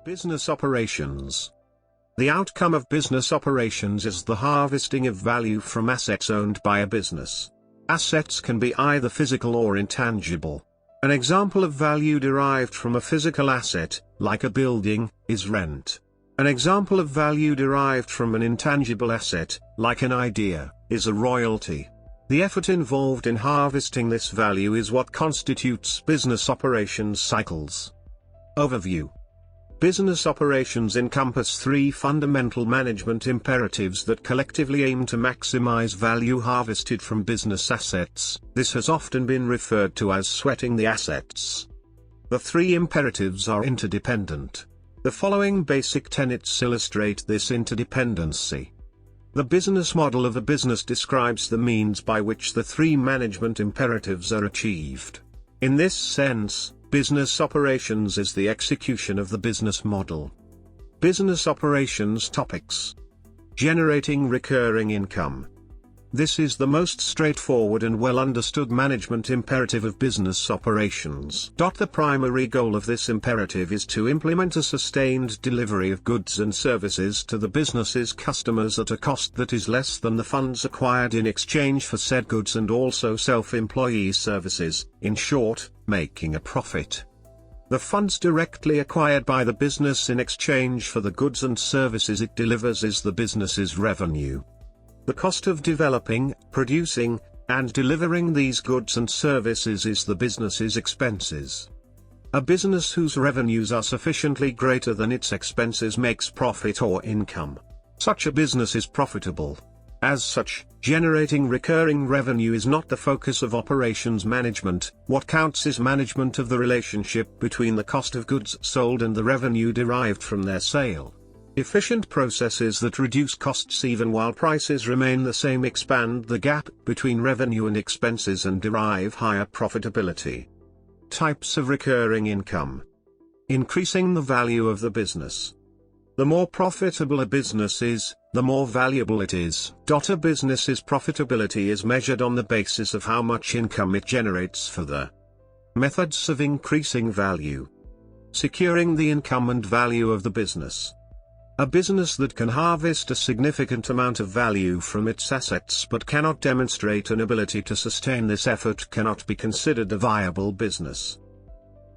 Business operations. The outcome of business operations is the harvesting of value from assets owned by a business. Assets can be either physical or intangible. An example of value derived from a physical asset, like a building, is rent. An example of value derived from an intangible asset, like an idea, is a royalty. The effort involved in harvesting this value is what constitutes business operations cycles. Overview. Business operations encompass three fundamental management imperatives that collectively aim to maximize value harvested from business assets. This has often been referred to as sweating the assets. The three imperatives are interdependent. The following basic tenets illustrate this interdependency. The business model of a business describes the means by which the three management imperatives are achieved. In this sense, business operations is the execution of the business model. Business operations topics. Generating recurring income. This is the most straightforward and well understood management imperative of business operations. The primary goal of this imperative is to implement a sustained delivery of goods and services to the business's customers at a cost that is less than the funds acquired in exchange for said goods and also self-employee services, in short, making a profit. The funds directly acquired by the business in exchange for the goods and services it delivers is the business's revenue. The cost of developing, producing, and delivering these goods and services is the business's expenses. A business whose revenues are sufficiently greater than its expenses makes profit or income. Such a business is profitable. As such, generating recurring revenue is not the focus of operations management. What counts is management of the relationship between the cost of goods sold and the revenue derived from their sale. Efficient processes that reduce costs even while prices remain the same expand the gap between revenue and expenses and derive higher profitability. Types of recurring income. Increasing the value of the business. The more profitable a business is, the more valuable it is. A business's profitability is measured on the basis of how much income it generates for the methods of increasing value. Securing the income and value of the business. A business that can harvest a significant amount of value from its assets but cannot demonstrate an ability to sustain this effort cannot be considered a viable business.